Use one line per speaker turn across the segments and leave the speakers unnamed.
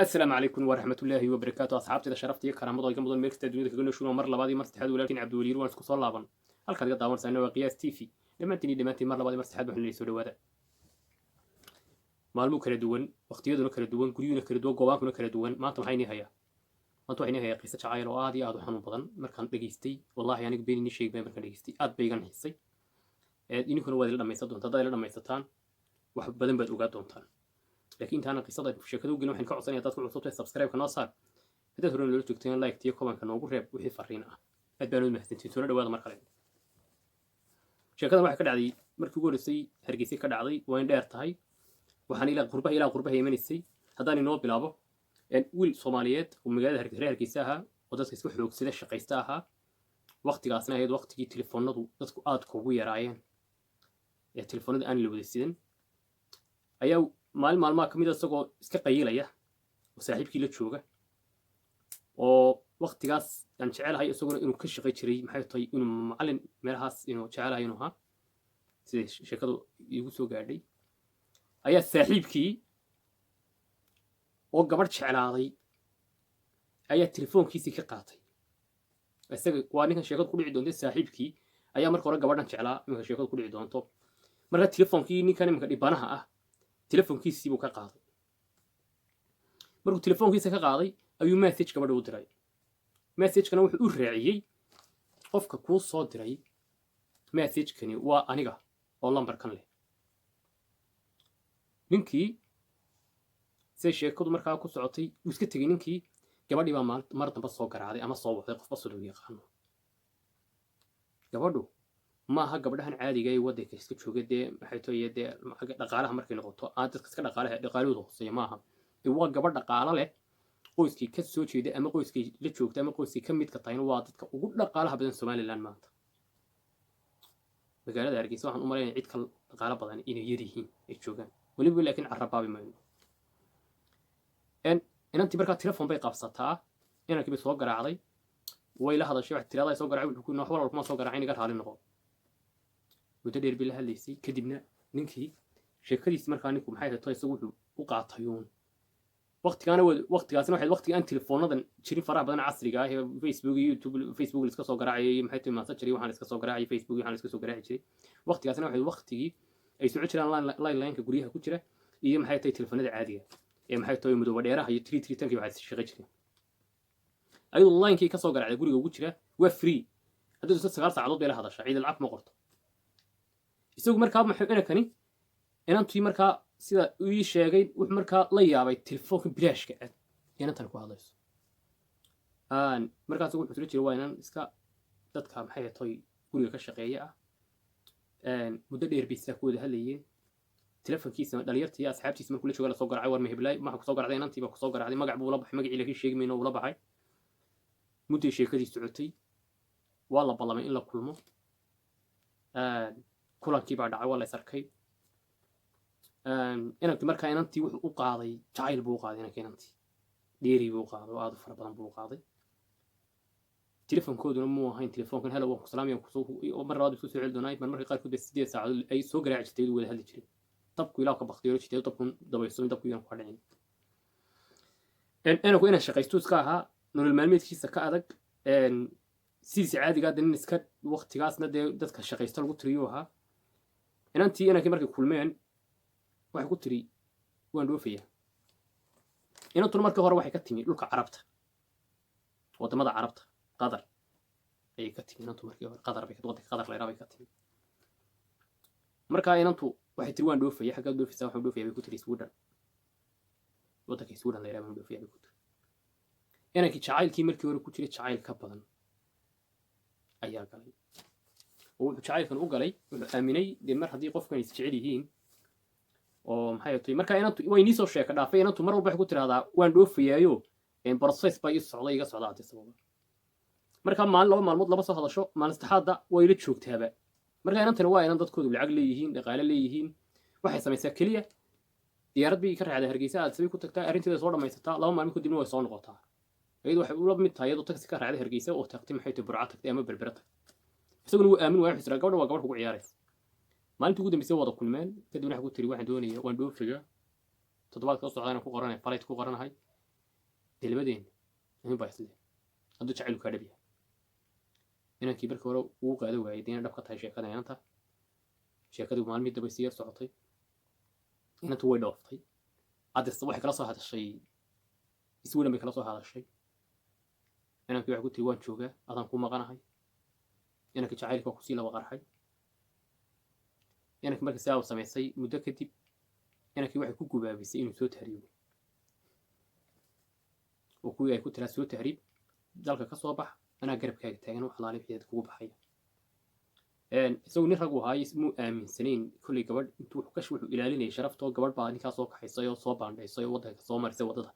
السلام عليكم ورحمة الله وبركاته أصحابتي شرفتي كرامة ضيق مدن ميركس تدوير كنا شو مر لبادي مرت حد ولكن عبد الوليد وأنا سكوت لابن هل كان قطع ورسنا وقياس تيفي لما تني مر لبادي مرت حد وحنا يسولوا هذا مالمو كلا دوان وقتيادنا كلا دوان قريونا كلا دوان قواكنا كلا دوان ما أنتم حيني هيا ما أنتم حيني هيا قصة شعير وآدي آدو حنون بدن مركان دقيستي والله يعني بيني شيء بين مركان دقيستي آد بيجان حسي إني كانوا وادي لما يصدون تضايل لما يستان وحب بدن بد وقادهم تان لكن أنا قصة في شكله قلنا إحنا كعصنا يتذكر صوت سبسكرايب كنا صار هذا ترون لو تكتين لايك تيو كمان كانوا قريب وحي فرينا أدبانو المهتنين ترون دواء مرحلة شكله واحد كده عادي مركو قول السي هرجيسي كده عادي وين داير تهاي وحني إلى غربة يمن السي هذا نوع بلابه يعني أول صوماليات ومجال هرجيساها وده يسوي حلوك سيد الشقيستاها وقت قاسنا هيد وقت جي تلفونات وده آد قوية رايان يا تلفونات أنا اللي بدي السيدن أيو maalmaha ka mid ah isagoo iska qayilaya oo saaxiibkii la jooga oo waqtigaas aan jecelahay isaguna inuu ka shaqay jiray maxay tahay inuu macallin meelahaas inuu jecelahay inuu ahaa sida sheekadu igu soo gaadhay ayaa saaxiibkii oo gabadh jeclaaday ayaa telefoonkiisii ka qaatay isaga waa ninkan sheekadu ku dhici doonto saaxiibkii ayaa marka hore gabadhan jeclaa ninkan sheekadu ku dhici doonto marka telefoonkii ninkan iminka dhibanaha ah telefoonkiisii buu ka qaaday markuu telefoonkiisa ka qaaday ayuu message gabadha u diray message-kana wuxuu u raaciyey qofka kuu soo diray message-kani waa aniga oo lambarkan leh ninkii say sheekadu markaa ku socotay wuu iska tegey ninkii gabadhii baa mar damba soo garaacday ama soo wacday qofba siduu yaqaano gabadhu maaha gabdhahan caadiga ee waddanka iska jooga dee maxay tahay dee dhaqaalaha markay noqoto aan dadka iska dhaqaalahooda hooseeya maaha waa gabadh dhaqaalo leh qoyskii ka soo jeeda ama qoyskii la joogta ama qoyskii ka midka tahayna waa dadka ugu dhaqaalaha badan Somaliland maanta magaalada Hargeysa waxaan u maleynayaa cid kale dhaqaalo badan inay yar yihiin ay joogaan waliba laakiin carabaabi mayno inantii markaa telefoon bay qabsataa inankii bay soo garaacday way la hadashay wax tiraada soo garaacay wuxuu ku noox walba kuma soo garaacay inaga raali noqo muddo dheer bil hadlaysay kadibna ninkii sheekadiisa markaa ninku maxay tahay isagu wuxuu u qaatayuun waqtigaasna waxay waqtiga aan telefoonadan jirin faraha badan casriga ah ee Facebook iyo YouTube Facebook iska soo garaacay maxay tahay messenger waxaan iska soo garaacay Facebook waxaan iska soo garaaci jiray waqtigaasna waxay waqtigii ay soo jiraan line-ka guryaha ku jira iyo maxay tahay telefoonada caadiga ee maxay tahay muddo dheeraha iyo 332 waxay shaqo jireen ayuu line-kii ka soo garaacay guriga ugu jira waa free haddii 9 saacadood bay la hadashaa ciid lacag ma qorto isagu markaa maxay inakani inantii markaa sida uu sheegay wuxuu markaa la yaabay telefoonka bilaashka ah inantan ku hadlayso markaas wuxuu soo jiray waa inan iska dadka maxay tahay guriga ka shaqeeya ah muddo dheer bay saa ku wada hadlayeen telefoonkiisa dhalinyartii asxaabtiisa markuu la jooga la soo garaacay war meheblay ma ku soo garacday inantii ba ku soo garacday magac buu la baxay magacii laga sheegay uu la baxay muddo sheekadii socotay waa la ballamay in la kulmo kulankii baa dhacay waa la isarkay inantii markaa inantii wuxuu u qaaday jacayl buu u qaaday inantii dheeri buu qaaday oo aad u fara badan buu u qaaday telefoonkooduna muu ahayn telefoonkan helo waan ku salaamayaa mar labaad isku soo celi doonaa markii qaarkood 8 saacadood ay soo garaaci jirtay wada hadli jiray dabku ilaa ka baqtiyo jirtay dabku dabayso dabku inaan ku dhicin ku inaan shaqaysto iska ahaa nolol maalmeedkiisa ka adag sidii caadiga ah in iska waqtigaasna dadka shaqaysta lagu tiriyo ahaa inantii inankii markay kulmeen waxay ku tiri waan dhoofayaa inantuna markii hore waxay ka timi dhulka carabta wadamada carabta qatar ayay ka timi inantu markii hore qatar bay waddanka qatar la yiraahdo ka timi markaa inantu waxay tiri waan dhoofayaa xagga dhoofaysaa waxaan dhoofayaa bay ku tiri Sweden waddanka Sweden la yiraahdo waan dhoofayaa bay ku tiri inankii jacaylkii markii hore ku jiray jacayl ka badan ayaa galay oo wuxuu jacaylkan u galay wuxuu aaminay de mar haddii qofkan is jecel yihiin oo maxay tahay marka inantu way nii soo sheeka dhaafay inantu mar walba waxay ku tiraahdaa waan dhoofayaayo process bay i socday iga socdaatay sababa marka maalin laba maalmood laba soo hadasho maalin saddexaadda way la joogtaaba marka inantana waa inan dadkoodu lacag leeyihiin dhaqaale leeyihiin waxay samaysaa keliya diyaarad bay ka raacday Hargeysa aad sabay ku tagtaa arrinteeda soo dhamaysataa laba maalmood kadibna way soo noqotaa iyadoo waxay ula mid tahay iyadoo taxi ka raacday Hargeysa oo tagtay maxay tahay Burco tagtay ama Berbera tagtay isaguna wuu aamin waa xisra gabadha waa gabadh ugu ciyaaraysa maalintii ugu dambeysay wada kulmeen kadibna waxa ku tiri waxaan doonayaa waan dhoofiga toddobaadka soo socdaana ku qoranay flight ku qoranahay labadeen in baa isle hadduu jacaylku kaa dhab yahay inankii markii hore uu qaado waayay dee inay dhab ka tahay sheekada inanta sheekadii maalmii daba sii yar socotay inantu way dhooftay addis waxay kala soo hadashay iswiidhan bay kala soo hadashay inankii waxay ku tiri waan joogaa adaan ku maqanahay inankii jacaylka waa kusii laba qarxay inankii markii sidaa uu samaysay muddo kadib inankii waxay ku gubaabisay inuu soo tahriibo oo kuwii ay ku tiraa soo tahriib dalka ka soo bax anaa garabkaaga taagan wax alaali wixii kugu baxaya isagu nin rag uu ahaay muu aaminsanayn kolley gabadh intuu wuxuu ilaalinayay sharaftoo gabadh baa ninkaa soo kaxaysay oo soo baandhaysay oo waddanka soo marisay waddada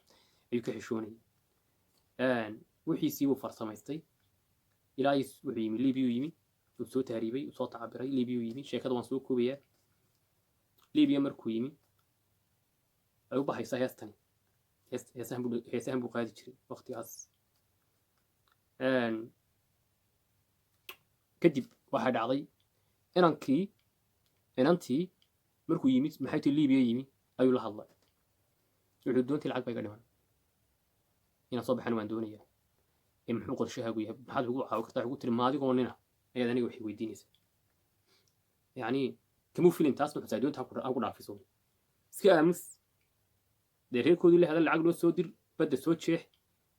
ayuu ka xishoonayay wixiisii buu farsamaystay ilaa wuxuu yimi libiya yimi uu soo tahriibay uu soo tacabiray libiya yimi sheekada waan soo koobayaa libiya markuu yimi ay u baxaysaa heestani heesahan buu qaadi jiray waqtigaas kadib waxaa dhacday inantii markuu yimid maxay tii libiya yimi ayuu la hadlay wuxuu doontii lacag bay ga dhiman inaan soo baxan waan doonayaa muxuu qorshahaagu yahay maxaad ugu caawi kartaa ugu tiri maadigoo nina ayaad aniga waxay weydiinaysaa yacni kamuu filin taas wuxuu doonta ha ku dhaafiso iska aamus dee reerkoodii la hadal lacag loo soo dir badda soo jeex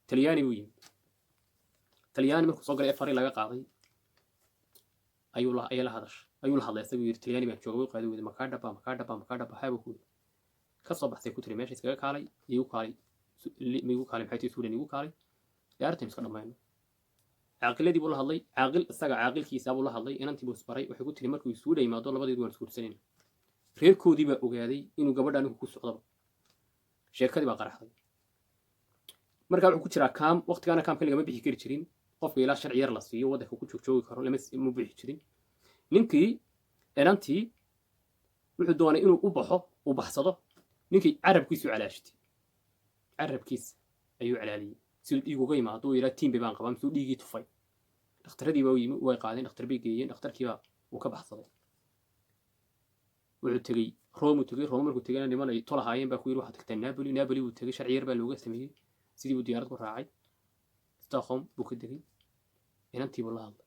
talyaani buu yimid talyaani markuu soo galay efari laga qaaday ayuu la hadlay isaguu yidhi talyaani baan jooga way qaadi weyday makaa dhaba haabuu ku yidhi ka soo baxsay ku tiri meesha iskaga kaalay igu kaalay maxay tii suudan igu kaalay arrintan iska dhammayno caaqiladii buu la hadlay caaqilkiisaa buu la hadlay inantii buu isbaray waxay ku tiri markuu isuudha yimaado labadeedu waan isguursanayna reerkoodii baa ogaaday inuu gabadha anigu ku socdaba sheekadii baa qaraxday markaa wuxuu ku jiraa kaam waqtigaana kaamka lagama bixi kari jirin qofka ilaa sharci yar la siiyo waddanka ku joogi karo lama bixi jirin ninkii inantii wuxuu doonay inuu u baxo uu baxsado ninkii carabkiisu calaashtay carabkiisa ayuu calaaliyey siduu dhiig uga yimaado ilaa tiimbay baan qabaa misuu dhiigii tufay dhakhtaradii baa yimi way qaadeen dhakhtar bay geeyeen dhakhtarkiibaa uu ka baxsaday wuxuu tegey room markuu tegayna niman ay tolahaayeen baa ku yidhi waxaad tagtaa naaboli buu tegey sharci yar baa looga sameeyey sidii buu diyaarad ku raacay stockholm buu ka degay inantii buu la hadlay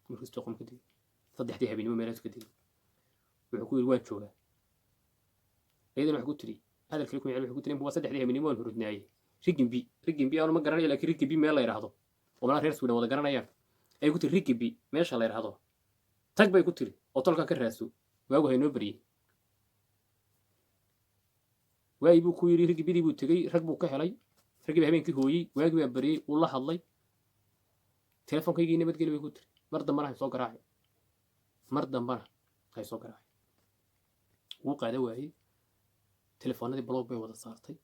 markuu stockholm ka degay 3 habeenimo meelahaas ka degay wuxuu ku yidhi waan joogaa iyadana waxay ku tiri hadalkii ku yidhi wuxuu ku tiri waa 3 habeenimo waan hurudnaayey rigimbi aanu ma garanayo laakiin rigimbi meel la yiraahdo oo mana reer Suudaan wada garanayaan ay ku tiri rigimbi meesha la yiraahdo tag bay ku tiri oo tolka ka raaso waagu haynoo bariyay waay buu ku yiri rigibidii buu tagay rag buu ka helay ragii habeenkii hooyay waagi baa bariyay uu la hadlay telefoonkaygii nabadgeli bay ku tiri mar dambana hay soo garaacay wuu qaada waayay telefoonadii blog bay wada saartay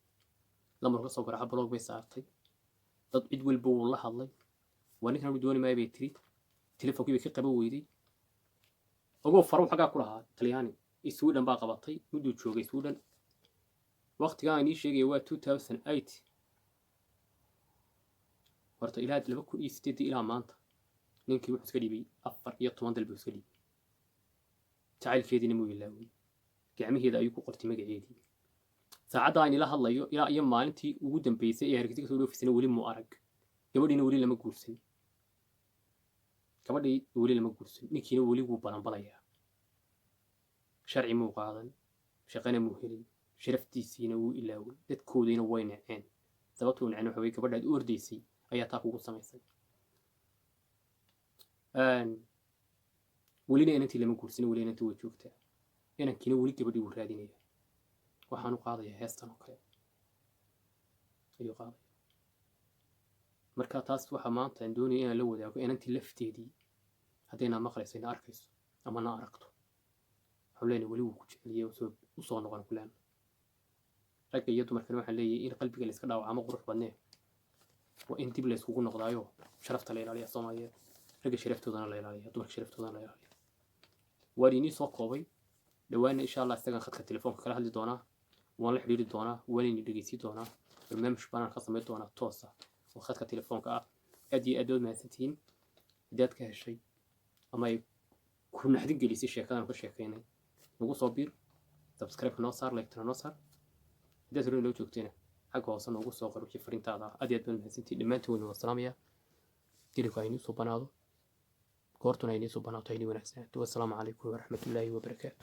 lamar ka soo garaaca blog bay saartay dad cid walba uu la hadlay waa ninkan uu doonay bay tiri telefoonkii bay ka qaban weyday ogoo faro xagaa ku lahaa talyaani Sweden baa qabatay muddo joogay Sweden waqtiga aan sheegay waa 2008 horta ilaa 2008 ilaa maanta ninkii wuxuu iska dhibay 14 dalbi iska dhibay jacaylkeedina muu ilaaway gacmaheeda ayuu ku qortay magaceedii saacada aan ila hadlayo ilaa iyo maalintii ugu dambeysay ee hargeysa soo dhoofisana wali mu arag gabadhiina wali lama guursan ninkiina wali wuu balanbalayaa sharci muu qaadan shaqana muu helin sharaftiisiina wuu ilaaway dadkoodiina way naceen sababtoo naceen waxa way gabadhaad u ordaysay ayaa taa kugu samaysay welina inantii lama guursan weli inantii way joogtaa inankiina weli gabadhii wuu raadinaya waxaanu qaadayaa heestan oo kale ayuu qaadaya marka taas waxa maanta aan doonaya inaan la wadaago inantii lafteedii haddayna maqlayso ina arkayso ama na aragto xawleena weli wuu ku jeceliyay u soo noqon kulaan ragga iyo dumarkana waxaan leeyahay in qalbiga la iska dhaawacmo qurux badnee waa in dib la isugu noqdaayo sharafta la ilaaliyo Soomaaliyeed ragga sharaftoodana la ilaaliyo dumarka sharaftoodana la ilaaliyo waani soo koobay dhawaana insha Allah isaga khadka telefoonka kala hadli doonaa waan la xiriiri doonaa waani dhageysi doonaa barnaamij baan ka sameey doonaa toos ah oo khadka telefoonka ah aad iyo aad ma santiin dad ka heshay ama ay ku naxdin gelisay sheekadan ka sheekeynay ugu soo biir subscribe noo saar like noo saar dad loo joogteena xagga hoose noogu soo qor wixii fariintaada ah aad iyo aad baan mahadsantihiin dhammaantiin waynu wada salaamayaa dilibka ha inii soo banaado goortuna ha inii soo banaato ha inii wanaagsanaato wassalaamu calaykum waraxmatullaahi wabarakaatu